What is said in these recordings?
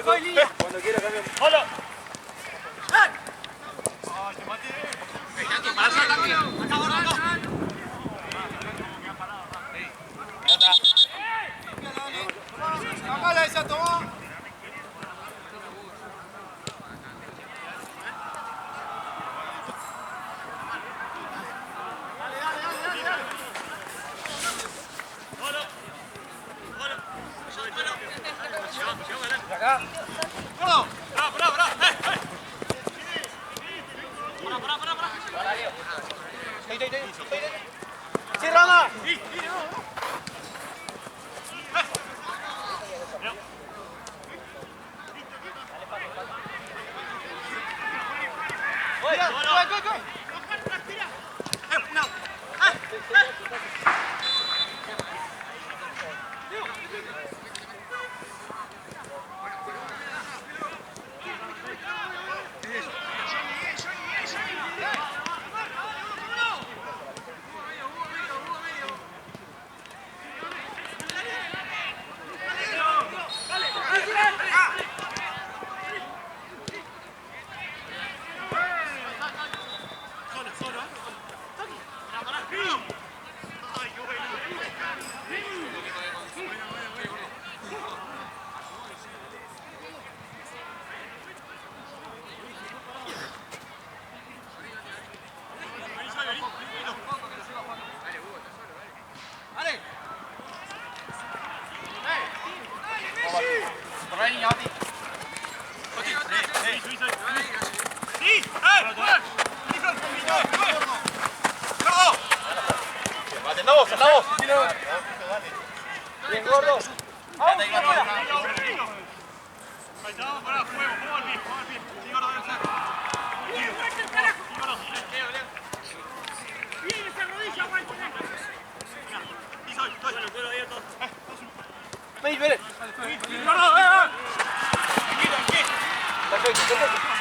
Cuando quiera cambiamos. ¡Hola! ¡Sacala esa, toma! Acá. ¡Gordo! ¡Cierra, Ana! ¡Andamos! Bien, gordo. Vení, vení. Perfecto, perfecto.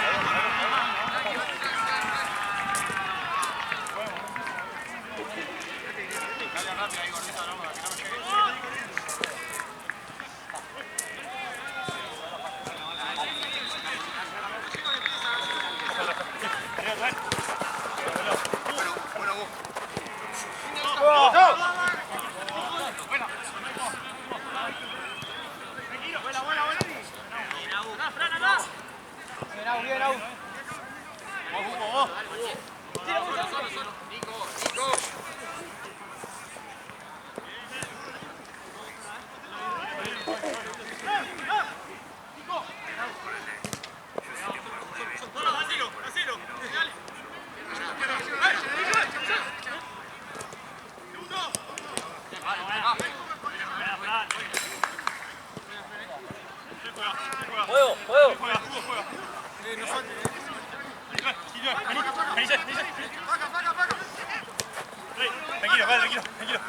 Bien, Aú. Juego. Tranquilo.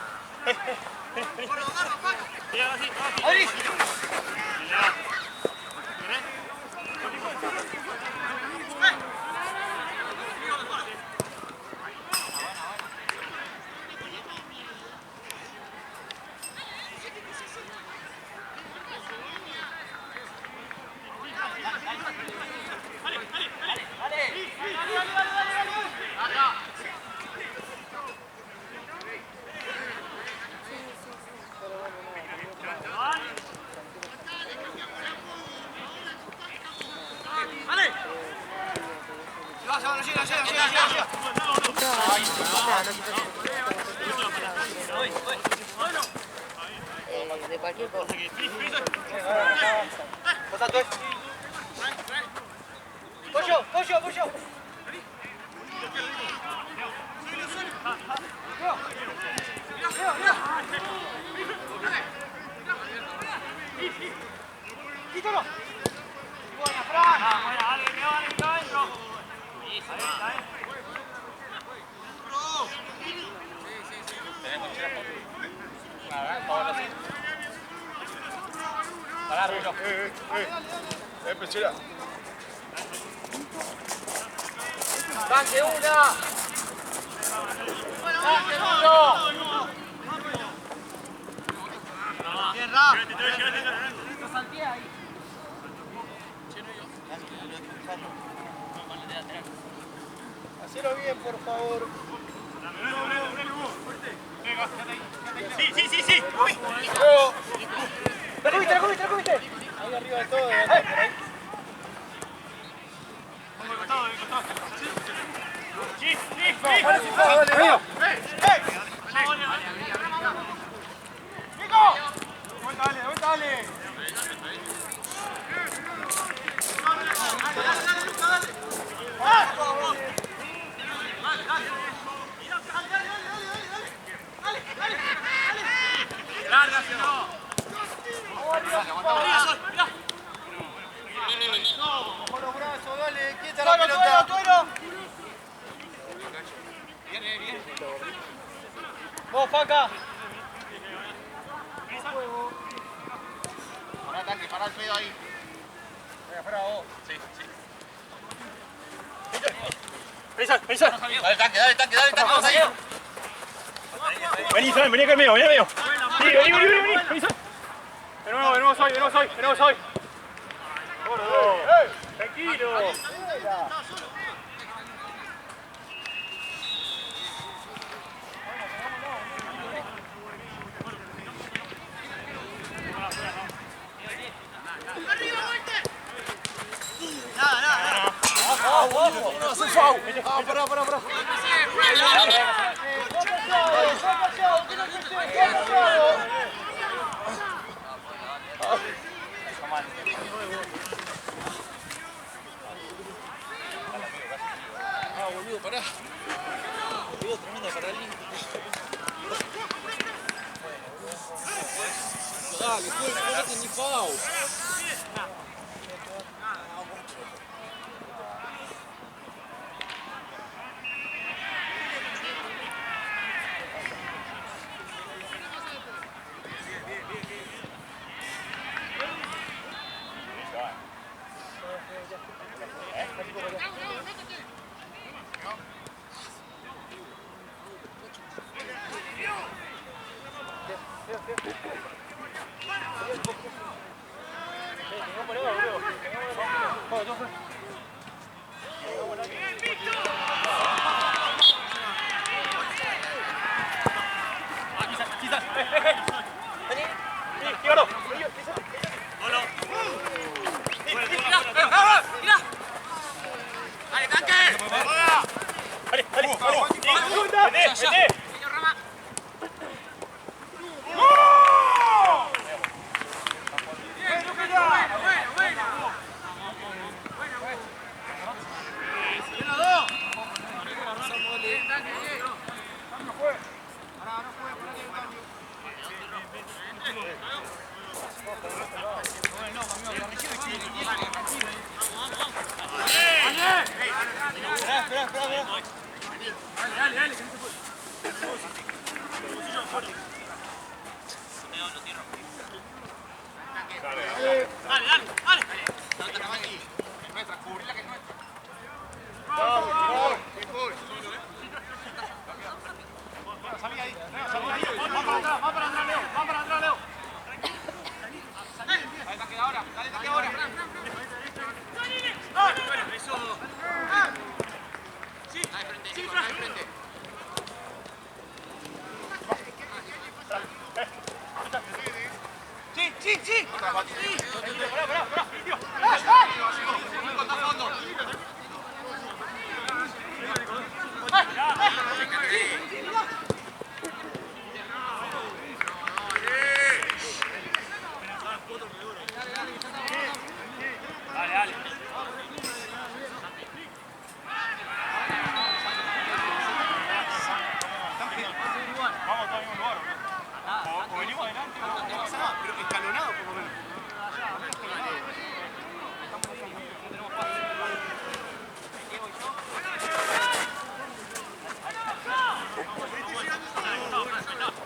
De cualquier cosa. Pollo. Quítalo. Buena, Fran. Dale, adentro. Ahí está, Pará, Rulo. Pechera. ¡Banque una! ¡Banque uno! Bien, Ra. Lo salté ahí. Hacelo bien, por favor. Sí, sí, sí, sí. Uy. Luego. ¡La comiste, la comiste, la comiste! Ahí arriba de todo, de acá, por ahí. Sí, sí, sí. Dale, dale. Dale. Larga, no. Con los brazos, dale, quieta la pelota. Viene, viene. Vos, Faca. Pará, tanque, pará el pedo ahí. Afuera vos. Sí, sí. Pensá. Dale, tanque, vamos ahí. Vení, Sol, vení acá al medio, vení al medio. Sí, vení, Sol. De nuevo soy. Tranquilo. Pará. Boludo, pará. Boludo, tremenda paralítica. Dale, no ni foul.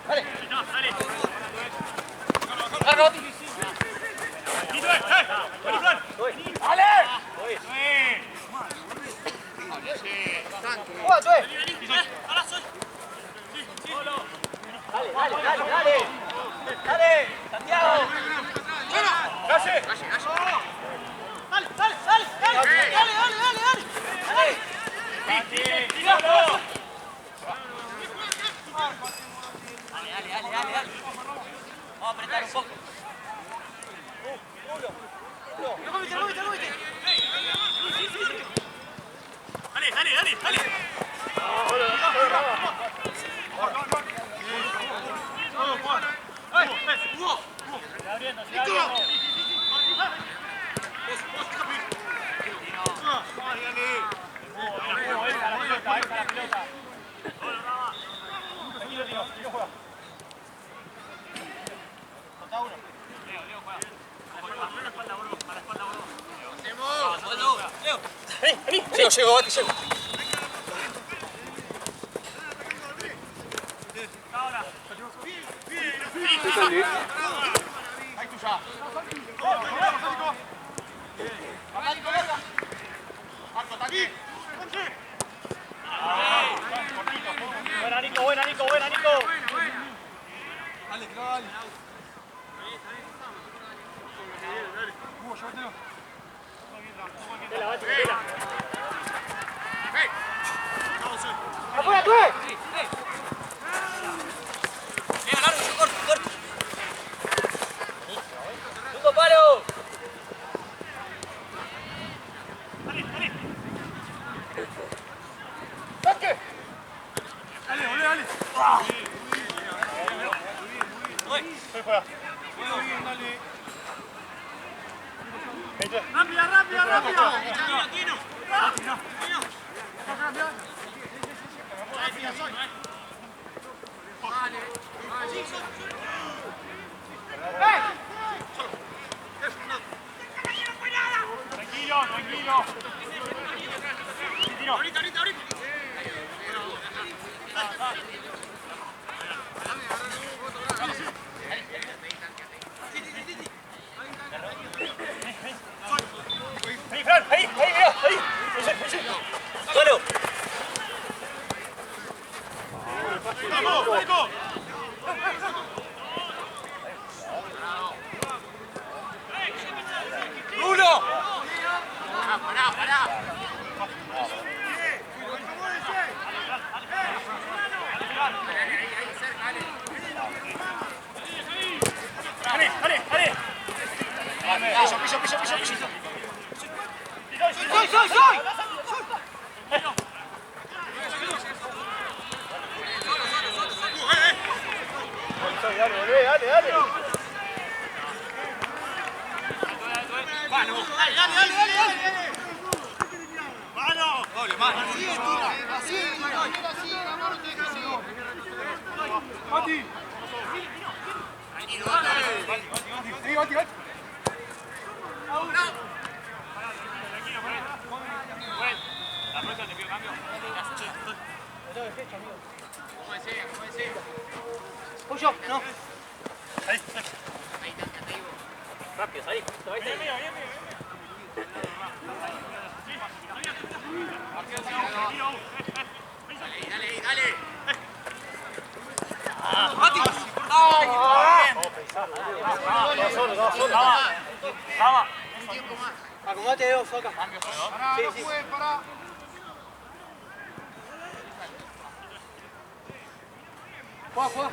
¡Dale! ¡Santiago! ¡Calle! ¡Dale! Vamos a apretar un poco. Dale. Llego, Bati, llego. Buena, Nico. ¡Afuera, tú! Corto. ¡Punto palo! ¡Saque! Dale. Voy fuera. Rápida. Tranquilo. Tiro. Ahorita. Ahí, Fran, ahí, mira, ahí. ¡Solo! ¡Vamos! ¡Uno! Pará. Soy. Dale. Mati. Bati. La próxima te pido cambio. Pollo, no. Ahí. Rápido, ahí. Dale. ¡Mati! Vamos. Acomodate de dos acá. Pará, no juegues, pará. Juega.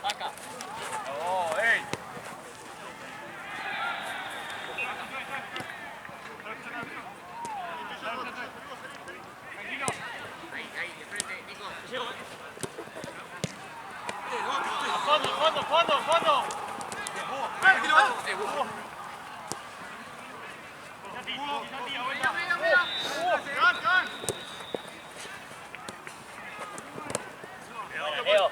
Acá. Fondo. Leo.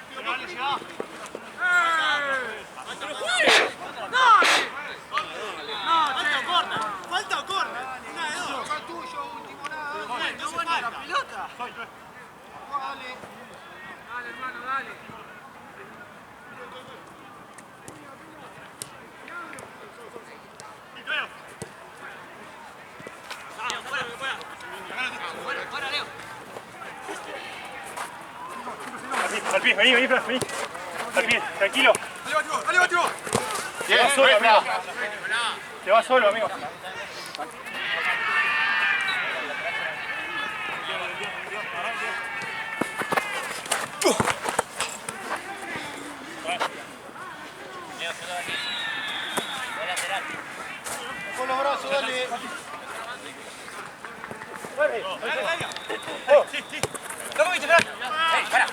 Falta o corre. Una de dos. Toca el tuyo, último, nada. No buena la pelota. Dale. Dale, hermano, dale. Fuera, Leo. Al pie, vení, Fran, vení. Al pie, tranquilo. Dale, batió. Te vas solo, amigo. Te vas solo, amigo. Con los brazos, dale. Sí. Loco, viste, Fran. Ey, para.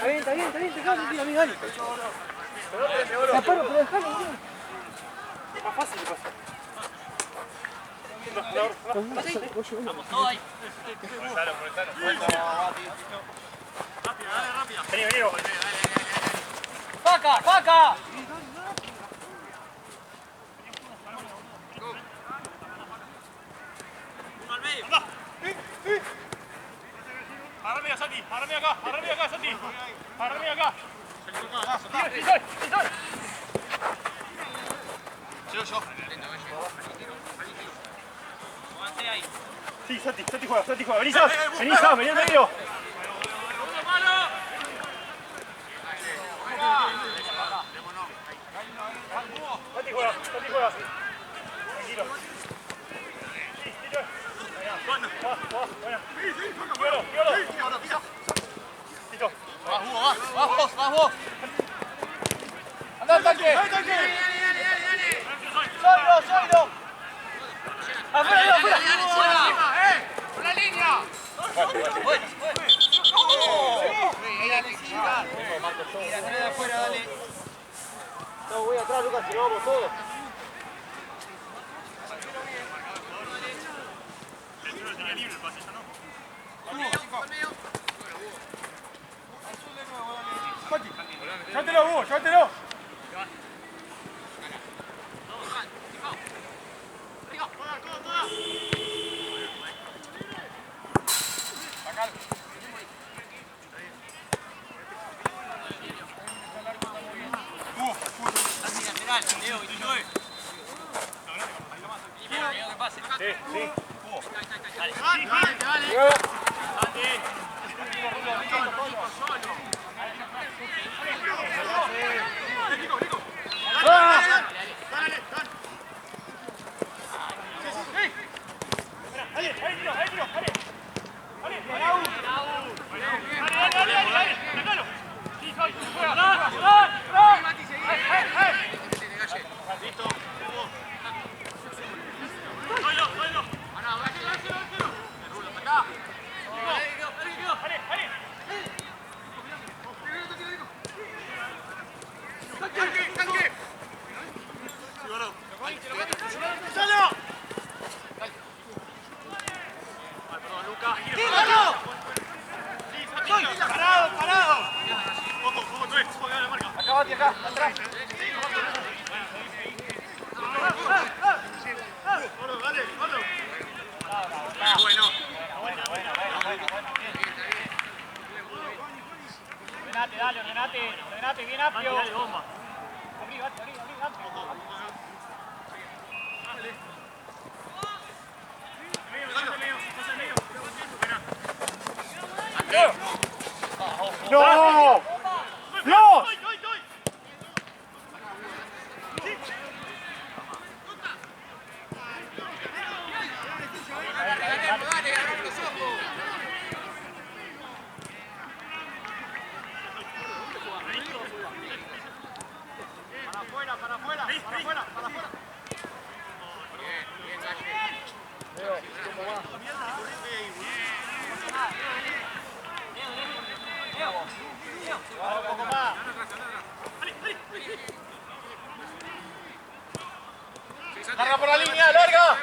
Ay. Está bien, dejalo, tío, amigo, dale. La paro, pero dejalo, tío. Es más fácil de pasar. Vamos todos ahí. Vení, vení. ¡Faca! Uno al medio. Agárrame acá, Santi. Agárrame acá. Yo. Avance ahí. Sí, Santi juega. Vení, Sam, vení al medio. Santi juega. Tranquilo. Sí, tiro. Buena. Quiero. Listo. Vas vos. Anda al tanque. Solo. Afuera. ¡Con la línea! Bueno. Mira, afuera, dale. No, voy atrás, Lucas, si no vamos todos. Llévatelo. Sí. Renate, bien amplio. Dale, bomba. Abrí, amplio. ¡No! ¡No! Para afuera. Un poco más. Carga por la línea, larga.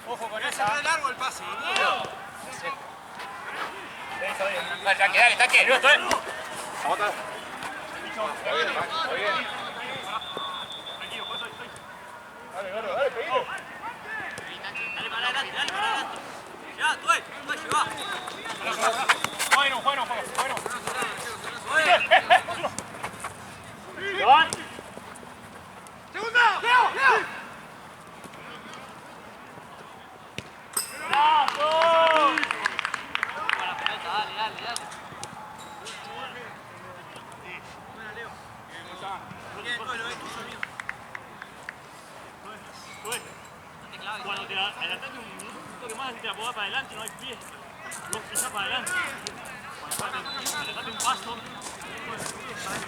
Ojo con esa. Es largo el pase. Tranqui, dale, tranqui. Agota. Está bien. Tranquilo, por eso estoy. Dale, gordo, dale, pedile. Dale para adelante, dale para adelante. Ya, tú, lleva. Bueno. ¡Segundo! ¡Leo! ¡Bravo! Para la pelota, dale. Cuando te adelantaste un toque más y te la podás para adelante, no hay pie. Vos pisás para adelante. Cuando adelantaste un paso,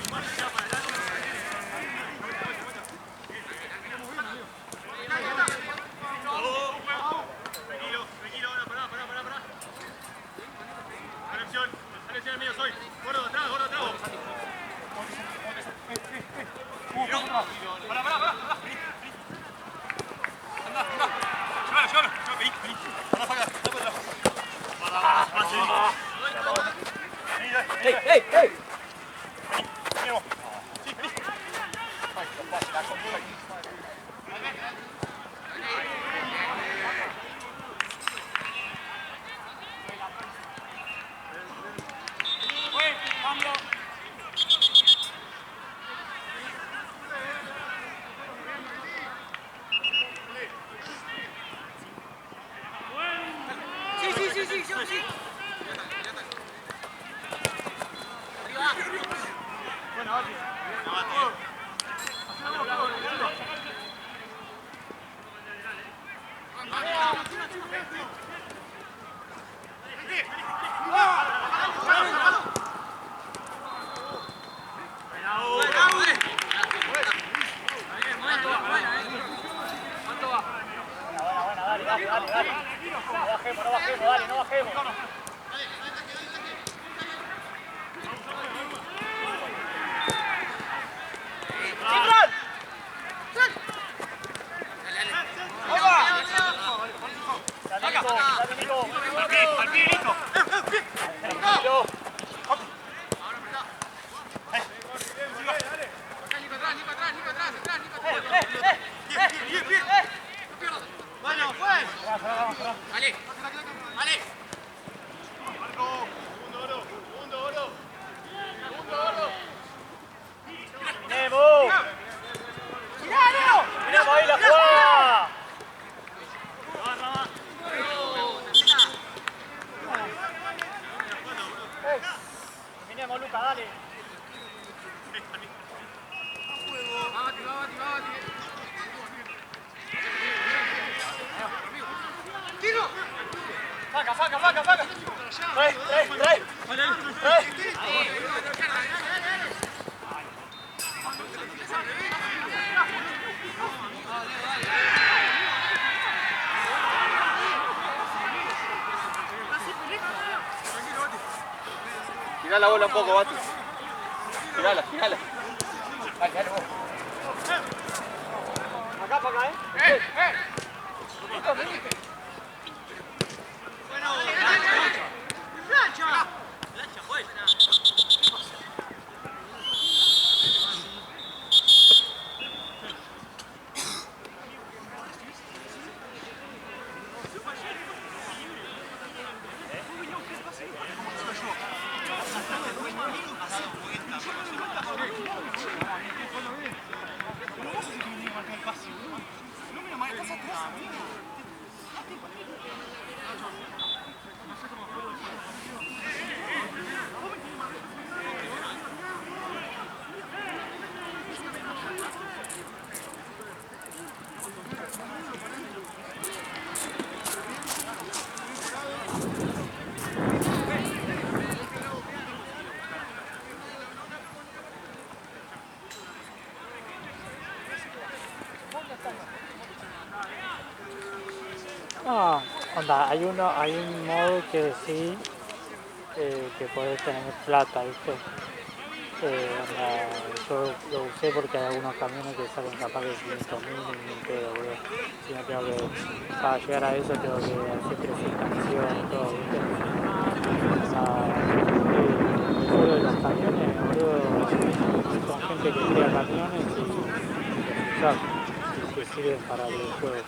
pisás para adelante. Tranquilo, ahora, pará. Conexión al medio, soy. Gordo atrás. Pará. Llévalo, vení. ¡Ey! Cambio. Sí. No bajemos. Al pie, Nico. Bueno, pues. Dale. Segundo oro. ¡Nemo! ¡Miramos ahí la jugada! Terminemos, Luca, dale. ¡Tiro! Saca. Trae. Tirá la bola un poco, Bati. Tirala. Dale vos. Acá para acá, Bueno, plancha, pues. No, onda, hay un modo que sí, que puedes tener plata, ¿viste? Onda, yo lo usé porque hay algunos camiones que salen capaz de 500.000 y ni pedo, boludo. Si no tengo que, para llegar a eso tengo que hacer 300 misiones y todo, ¿viste? sirven para videojuegos.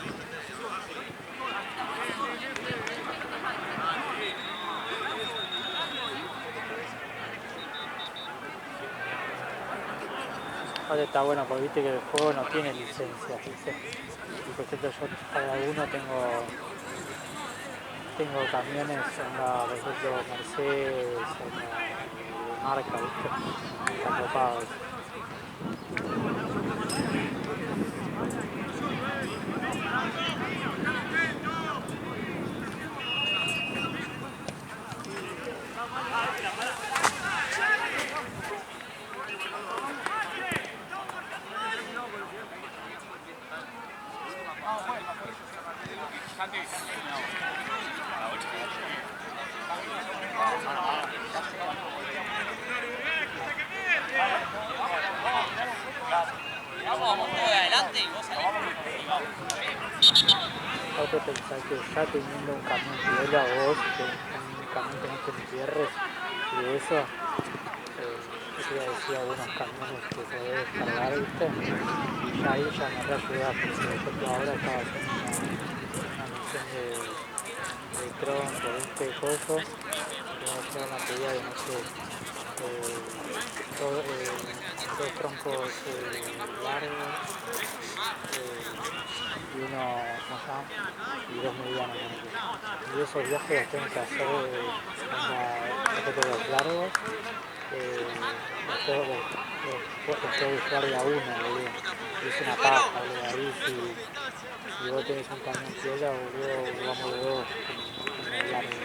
Ahora está bueno porque viste que el juego no tiene licencias, ¿viste? Y por ejemplo yo para alguno tengo camiones, por ejemplo Mercedes, de marca, ¿viste? Están copados. Vamos todos adelante y vos Vos pensás que ya teniendo un camión piola vos, un camión que no te entierres y eso, yo te iba a decir algunos camiones que podés cargar, ¿viste? Y ya ahí ya me reayudás, porque por ejemplo ahora estaba haciendo una misión de tronco, ¿viste? De coso, que me llevar material de no sé, dos troncos largos y uno y dos medianos. Y esos viajes los tengo que hacer los largos, los tengo que buscar de a uno, boludo. Y es una paja, boludo. Ahí si vos tenés un camión piola, boludo, vamos de dos con el largo,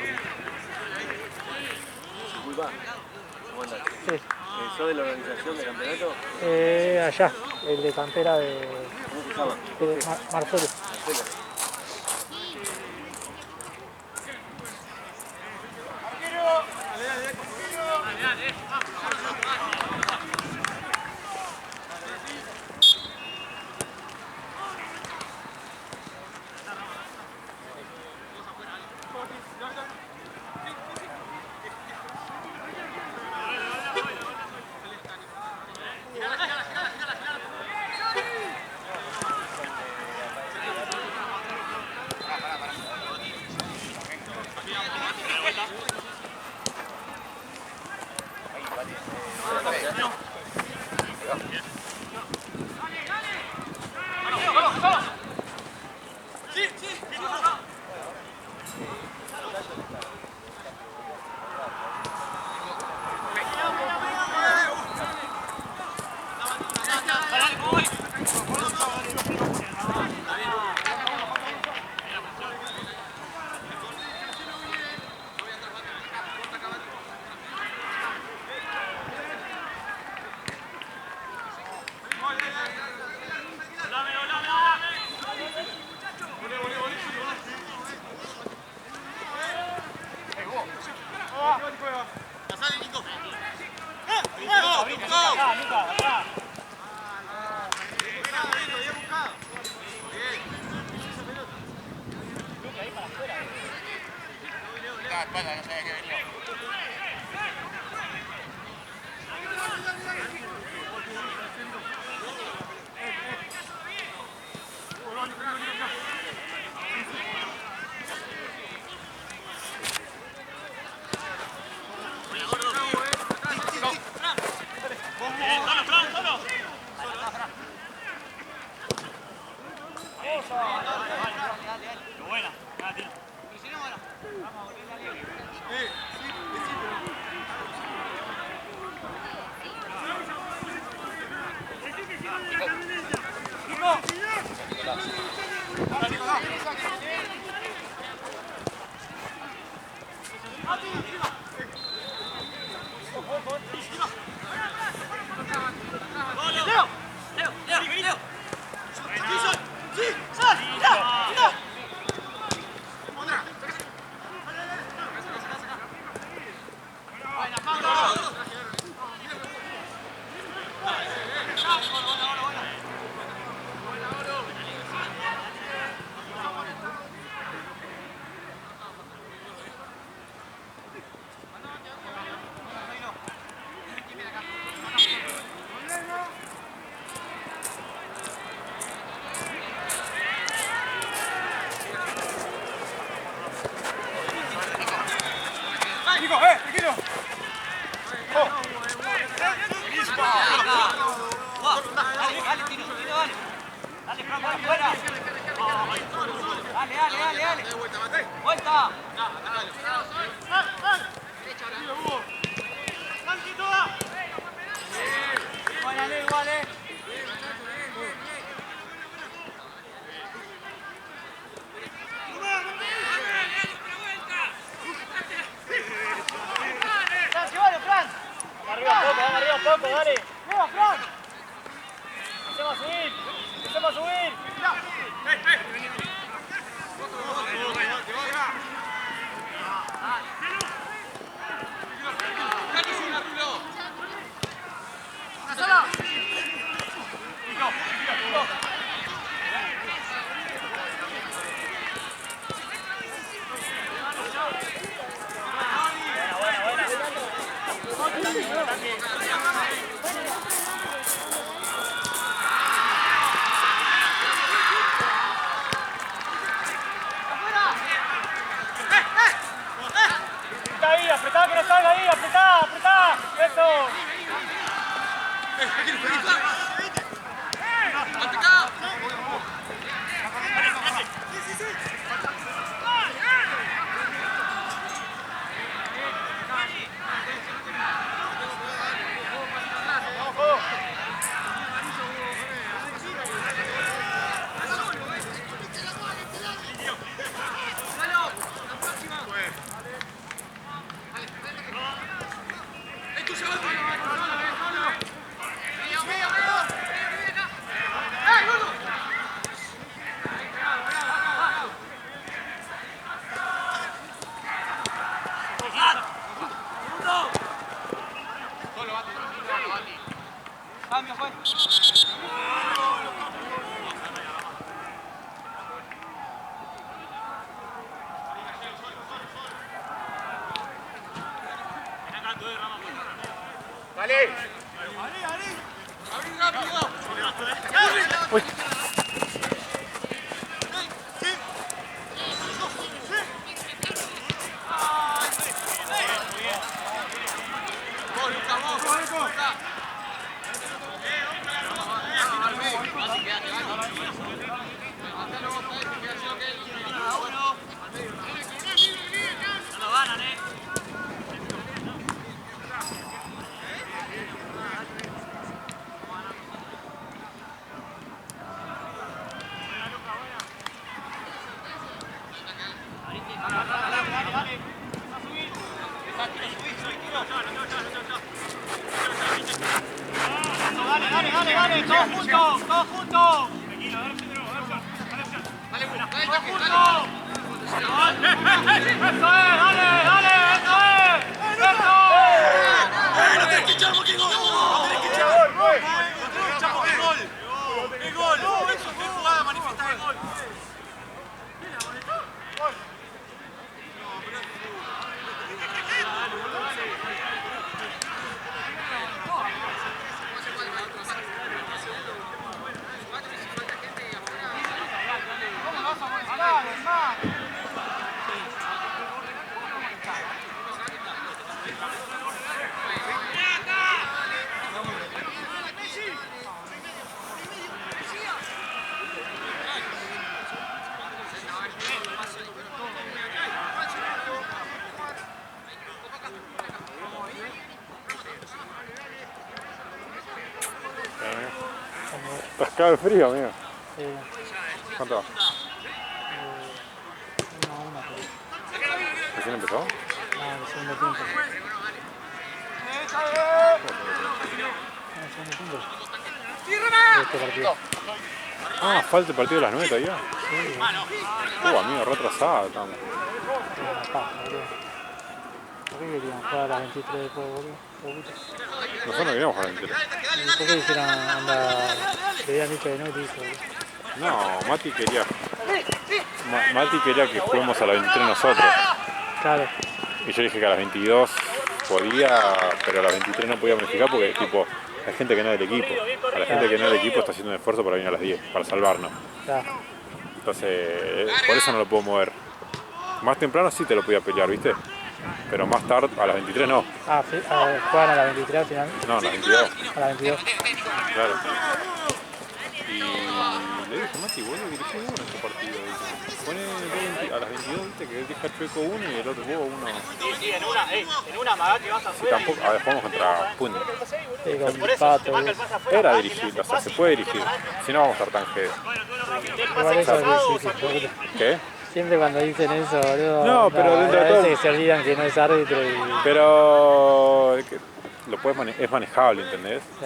Disculpa, ¿cómo andás? Sí. ¿Sos de la organización del campeonato? Allá, el de cantera de ¿Cómo se llama? Marcelo. Marcelo. Espalda, no sabía que venía. Buena, tío. loco, dale. Empecemos a subir. Empecemos a subir. Apretá, que no salga ahí, apretá, apretá. Eso. Dale, todos juntos, todos juntos. Dale, todos juntos. Eso es, dale, eso es. Eso. No tenés que echar porque es gol. No tenés que echar. No tenés que echar porque es gol. Es gol. No, eso fue jugada, manifiesta el gol. Estás cagado de frío, amigo. Sí. ¿Cuánto va? 1-1, ¿Recién empezó? no, el segundo tiempo. El segundo tiempo. De este partido. Ah, falta el partido de las 9 todavía. Sí, Amigo, retrasada estamos. una paja, boludo. ¿Por qué querían jugar a las 23 después, boludo? Nosotros no queríamos jugar a 23. ¿Por qué dijeron, anda, le habían dicho de no y dice, boludo? No, Mati quería... Mati quería que juguemos a las 23 nosotros. Claro. Y yo dije que a las 22 podía, pero a las 23 no podía planificar porque tipo, hay gente que no es del equipo. A la gente que no es del equipo está haciendo un esfuerzo para venir a las 10, para salvarnos. Claro. Entonces, por eso no lo puedo mover. Más temprano sí te lo podía pelear, ¿viste? Pero más tarde, a las 23 no. Ah, juegan a las 23 al final. No, a las 22. A las 22. Claro. Y le dije, Mati, vos lo dirigís uno en este partido. Dice. Poné a las 22, ¿viste? Que deja Chueco uno y el otro vos uno. Sí, en una amagá que vas Y afuera. tampoco, a ver, jugamos contra Puño. Sí, con Por eso, Pato. te marca el pase afuera. Era dirigir, o sea, se puede dirigir. Si no vamos a estar tan jedidos. Igual eso es difícil, boludo. ¿Qué? Siempre cuando dicen eso, boludo. No, pero dentro de a todo- veces que se olvidan que no es árbitro y... Pero es manejable, ¿entendés? Sí.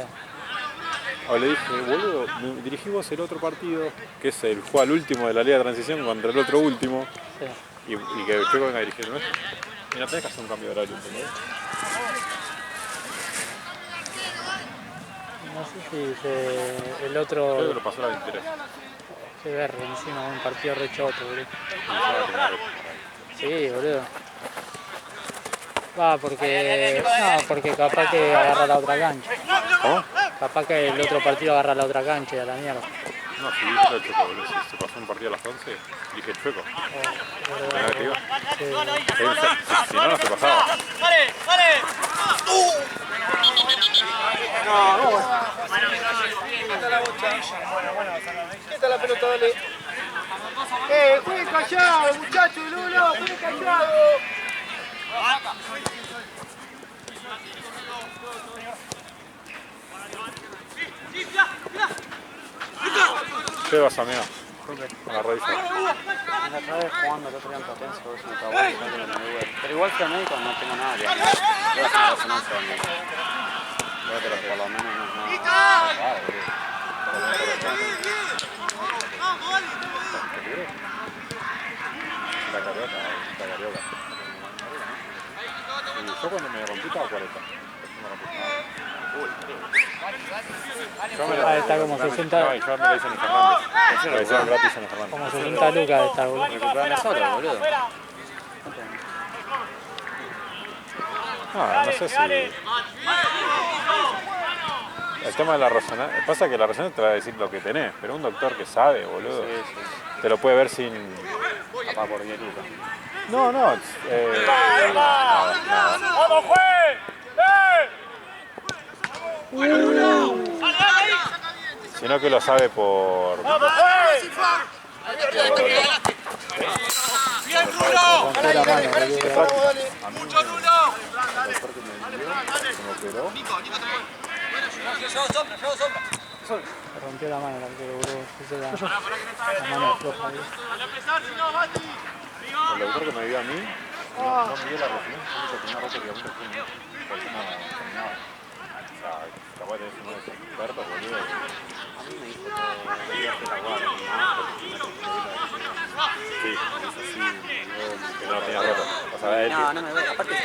O le dije, boludo, dirigí vos el otro partido, que es el juego al último de la Liga de Transición contra el otro último, Sí. y que Chueco venga a dirigir el nuestro. Y no tenés que hacer un cambio de horario, ¿entendés? No sé si el Creo otro que lo pasó a la 23. se ve encima un partido rechoto, boludo. Y ya va a tener- Sí, boludo. Va, porque capaz que agarra la otra cancha. ¿Cómo? Capaz que el otro partido agarra la otra cancha y a la mierda. No, si dije el Chueco, boludo. Si se pasó un partido a las 11, dije el Chueco. ¿Verdad que te iba? Si no, no se pasaba. Quieta la pelota, dale. Jueguen callado, muchachos, Lulo, jueguen callado. ¿Qué vas a mirar? A la rodilla. La otra vez jugando el otro día en Potencia, eso me acabó de decir que no me duele. Pero igual fui a médico, no tengo nada, digamos. Voy a hacer una resonancia de médico. Por lo menos no es nada raro, boludo. La carioca. Y yo cuando me rompí estaba 40. Ah, está como 60, No, y yo me la hice en el Fernández. Me la hicieron gratis en el Fernández. como 60 lucas está, boludo. Recuperarme solo, boludo. No sé si... El tema de la resonancia... Pasa que la resonancia te va a decir lo que tenés, pero un doctor que sabe, boludo, te lo puede ver sin... Papá por 10 lucas. No. Nada. ¡Vamos, juez! Sino que lo sabe por... ¡Vamos, juez! ¡Bien, Bruno! Rompió la mano, boludo. ¡Mucho, Bruno! Se rompió la mano el arquero, boludo. Esa es la mano floja, boludo. El doctor que me dio a mí no me dio la resonancia, solo tenía roto que aún no fue por cómo caminaba. O sea, capaz de tener uno de esos expertos, boludo. A mí me dijo que iba a hacer la guardia, Sí, eso sí, que no lo tenía roto. O sea, él no me duele. Aparte,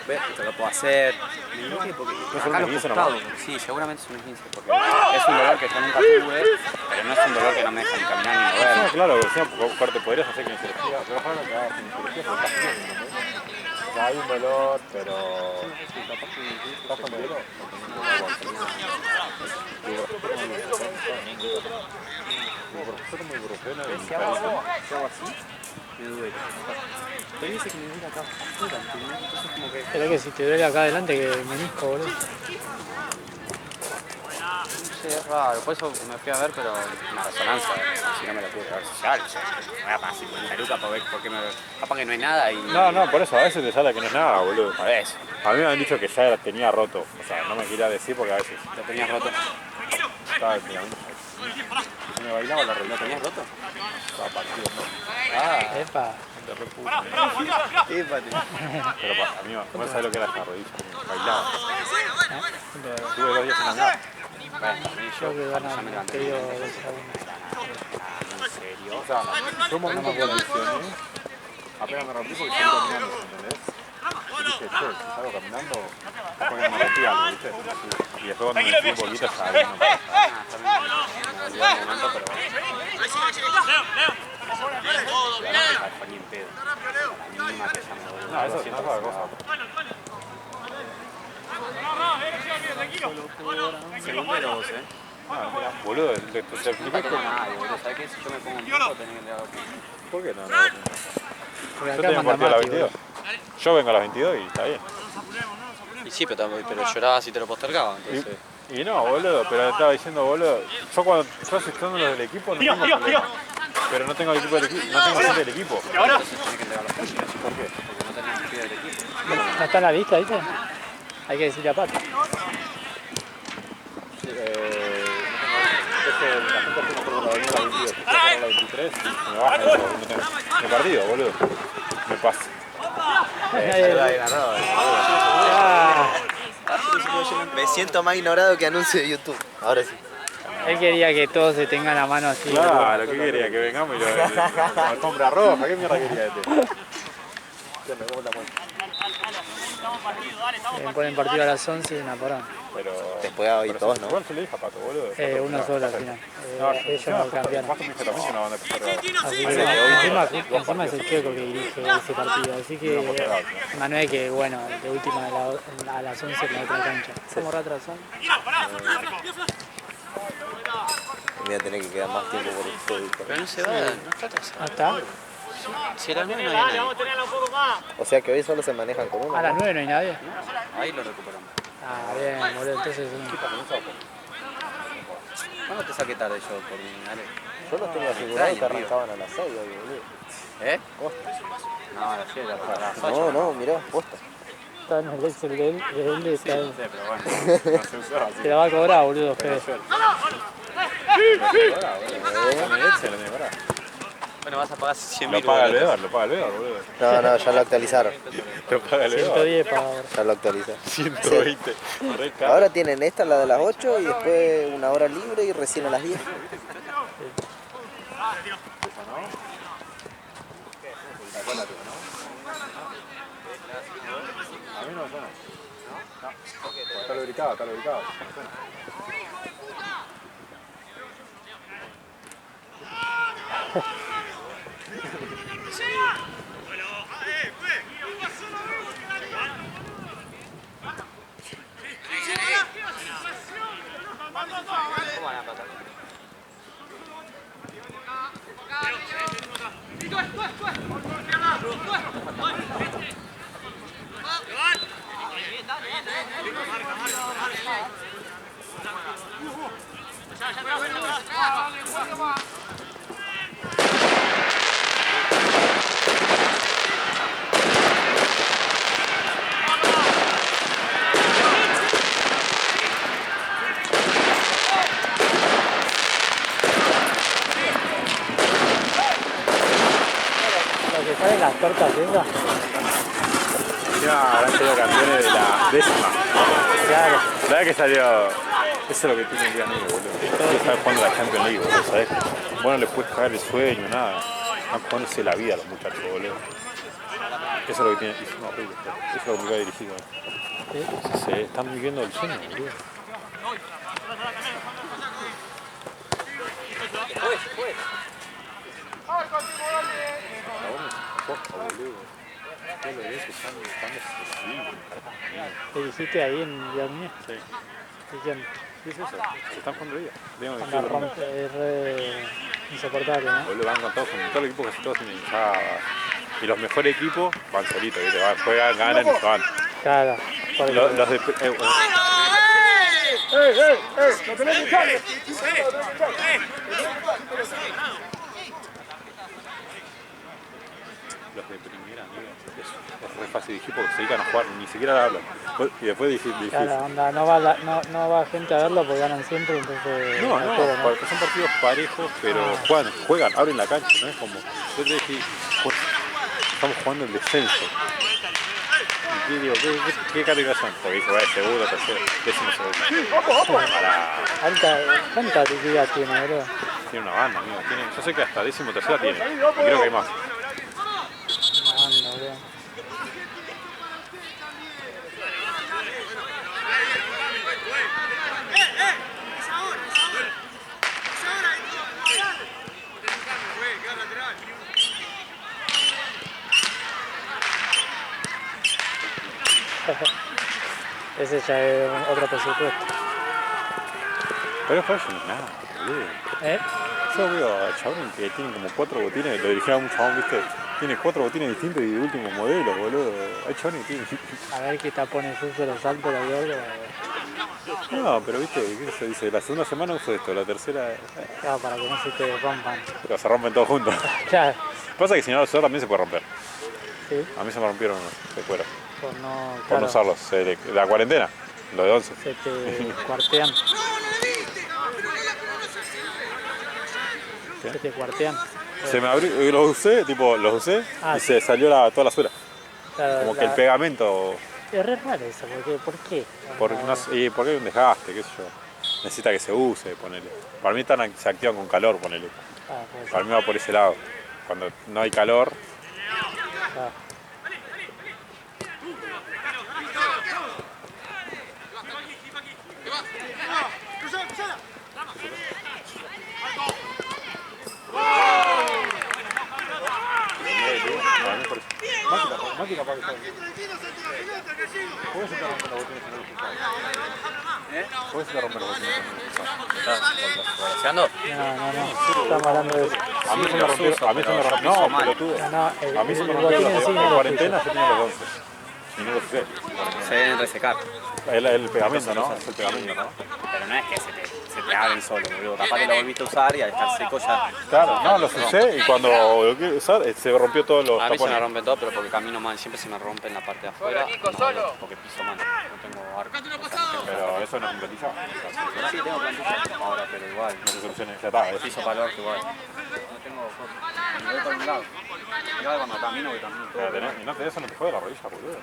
ves que lo puedo hacer. Me dije porque es un acá los esguince costados. nomás? Sí, seguramente es un esguince. Porque es un dolor que yo nunca tuve, pero no es un dolor que no me deja ni caminar ni mover. No, claro, aparte podrías hacer kinesiología, pero ojalá que hagas kinesiología porque estás bien, ¿entendés? O sea, hay un dolor, pero... ¿Estás con dolor? Mi profesor me ibuprofeno y Si hago así, me duele. Pero dice que me duele acá afuera, ¿entendés? Entonces como que... Pero que si te duele acá adelante que el menisco, boludo. Sí, es raro, por eso me fui a ver, pero una resonancia, si no me la pude ver ya, me voy a pagar 50 lucas para ver porque capaz que no hay nada y... No, por eso a veces te sale que no es nada, boludo. A veces, A mí me han dicho que ya tenía roto, o sea, no me quería decir porque a veces lo tenías roto. estaba mirando. Si me bailaba la ¿Lo rodilla, tenías roto? estaba partido, ¿no? Ah, Epa. De re puta. fíjate. Pero a mí no sabés lo que era esa rodilla, bailaba. Tuve 2 días sin andar. Bueno, Creo que van ya me a levanté. pedido del segundo. ¿En serio? O sea, yo un momento que lesioné, apenas me rompí porque salí caminando, ¿entendés? Y dije, che, si salgo caminando, porque me rompí algo, ¿viste? Y después cuando me fui un poquito estaba bien. Ah, está bien. Me olvidé el momento, pero bueno. No fue ni en pedo. La mínima que ya me duele. No, eso es otra cosa. Segundo era vos, Ah, mira, boludo, te No expliqué tengo nada, boludo. ¿Sabes qué? Si yo me pongo un poco, tenés que dar ¿Por qué no? Porque Yo acá tengo manda partido a las Mati, 22. boludo. Yo vengo a las 22 y está bien. Y sí, pero llorabas y te lo postergaba, entonces... Y no, boludo, pero estaba diciendo, boludo, yo asistiendo los del equipo no tengo problema. Pero no tengo el equipo del equipo, no tengo gente del equipo. Entonces tenés que entregar los puntos. ¿Por qué? Porque no tenés partida del equipo. ¿No está en la lista, viste? Hay que decirle a Pato. La gente hace por la avenida la 22, si la 23, me baja no tengo mi partido, boludo. Me pasa. Ah, Me siento más ignorado que anuncio de YouTube. Ahora sí. Él quería que todos se tengan la mano así. Claro, ¿qué quería? Que vengamos y la alfombra roja, ¿qué mierda quería este? Ponen partido a las 11 y una parada. Pero... Después hoy todos, ¿no? ¿Cuál se le dijo a Pato, boludo? Una sola al final. Ellos no cambiaron. Pato me dijo también que una banda de Así que encima es el Checo que dirige ese partido. Así que Manuel que bueno, de última a las 11 en la otra cancha. Somos retrasados. Me voy a tener que quedar más tiempo por ustedes. Pero no se va, no está atrasado. ¿Ah, está? Si era 9 no había nadie. O sea que hoy solo se manejan con uno. A las 9 no hay nadie. Ahí lo recuperamos. Ah, bien, boludo, entonces... ¿Cuándo te saqué tarde yo por mi Ale? Yo los tenía asegurado que arrancaban a las 6 hoy, boludo. ¿Eh? Posta. No, a las 7, a las 8. No, mirá, posta. Está en el Excel de él, está Sí, en... pero bueno. No se usaba así. Te la va a cobrar, boludo, Fede. Bueno, vas a pagar 100.000 Lo paga el Vedor, boludo. No, ya lo actualizaron. Lo paga el Vedor. 110 para ahora. Ya lo actualizaron. 120. Re caro. Ahora tienen esta, la de las 8, y después una hora libre y recién a las 10. A mí no me suena. Está lubricado, está lubricado. Lo que salen las tortas esas. Ya habrán salido campeones de la décima. Claro. La verdad que salió. Eso es lo que tiene el día amigo, boludo. Está jugando la Champions League, boludo, ¿sabes? Vos no le puedes cagar el sueño, nada. Están jugándose la vida a los muchachos, boludo. Eso es lo que tiene. Es horrible. Eso es lo que me va dirigido. Se están viviendo el sueño, boludo. ¿Te dijiste ahí en Dios? Sí. ¿Y quién? ¿Qué es eso? Se están jugando la vida. Digamos, Anda, rompe, es re insoportable, ¿no? boludo, van con todo el equipo, casi todos tienen hinchadas. Y los mejores equipos van solitos, ¿viste? Van, juegan, ganan y se van. Claro. Por Los de... Los de primera, amigo, es re fácil dirigir porque se dedican a jugar, ni siquiera hablan. Y después dirigir. Claro, onda, no va gente a verlo porque ganan siempre, entonces... No, espero, ¿no? porque son partidos parejos, pero juegan, abren la cancha, ¿no? Es como, yo te dije, estamos jugando el descenso. Y digo, ¿qué categoría son? Porque dice, vaya, segundo, tercero, décimo segundo. ¿Cuánta liga tiene, bro? Tiene una banda, amigo. Yo sé que hasta décimo tercera tiene, y creo que hay más. Una banda, bro. Ese ya es otro presupuesto. Pero fue eso no es nada, boludo. Yo veo a chabón que tienen como 4 botines, lo dirigía a un chabón, viste, tiene 4 botines distintos y de último modelo, boludo. Hay chabones que tienen... A ver qué tapones uso los saltos, la gorda. No, pero viste, ¿qué se dice? La segunda semana uso esto, la tercera... Claro, para que no se te rompan. Pero se rompen todos juntos. Claro. Pasa que si no lo usas también se puede romper. Sí. A mí se me rompieron unos de cuero. Por no, Por claro, no usarlos, de la cuarentena, lo de 11. se te cuartean. ¿Qué? Se te cuartean. Se me abrió, los usé y se salió toda la suela. Claro, Como que el pegamento Es re raro eso, porque ¿por qué? Porque, no sé, y porque hay un desgaste, qué sé yo. Necesita que se use, ponele. Para mí se activan con calor, ponele. Ah, puede ser. Para mí va por ese lado. Cuando no hay calor, Ah. para mí por eso. Mati capaz que sabe. ¿Cómo se te rompen los botines en el cristal? ¿Cómo se te rompen los botines en el cristal? ¿Fotografiando? No. Estamos hablando de eso. A mí se me rompió, a mí se me rompió, no, pelotudo. No, A mí se me el rompió botín en sí no en lo cuarentena, escucho. yo tenía los 11. Y no lo usé. Se deben resecar. El pegamento, ¿no? Es el pegamento, ¿no? Pero no es que se te abren solo, boludo. Capaz que lo volviste a usar y al estar seco ya. Claro, no, los usé y cuando lo quiero usar se rompió todos los A mí se me tapones. rompen todo, pero porque camino mal. Siempre se me rompe en la parte de afuera. No, porque piso mal. No tengo arco. Pero eso no es un plantilla. Sí, tengo plantilla ahora, pero igual. No se soluciona, ya está. El piso para el orto igual. No tengo cosas. Me voy por un lado. Igual cuando camino, que camino todo. Y no te eso no te juega la rodilla, boludo.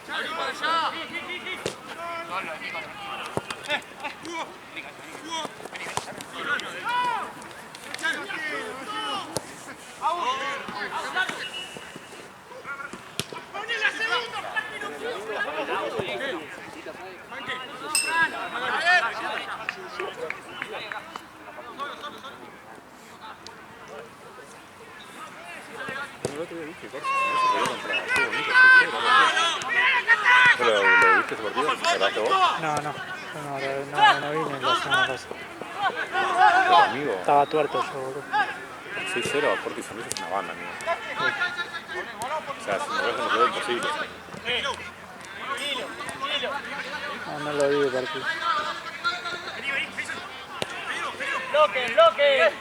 El otro día viste, Corsa, no se peleó contra Qué Bonito, ¿Pero lo viste ese partido? ¿Lo grabaste vos? No vine la semana pasada. ¿Tu amigo? Estaba tuerto yo, boludo. 6-0 a Porto y San Luis es una banda, amigo. O sea, si me ves no quedó imposible. No lo vi de partido. ¡Bloque! ¡Dale!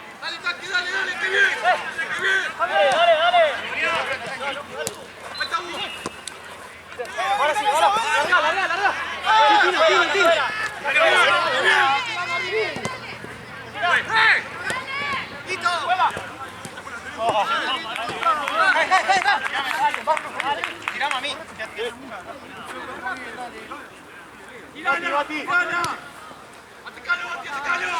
Ahora sí, larga. Tirame a mí. Bati. Atacalo.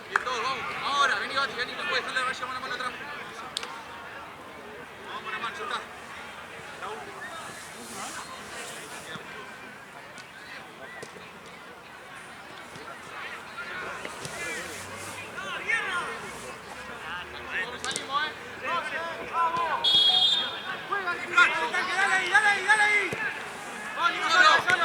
Bien, todos, vamos. Ahora, vení, Bati, vení, no puedes dejarle la raya, la mano atrás. Vamos con la mano, ya está. La última. Dale ahí. Vamos, Nicolás.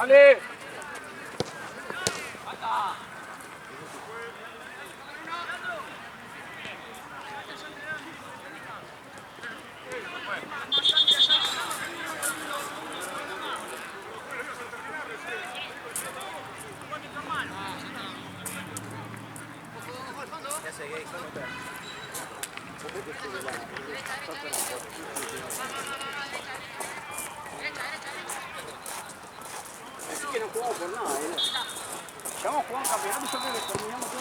¡Dale! Es que no jugamos por nada, ¿eh? Ya vamos a jugar un campeonato y yo creo que terminamos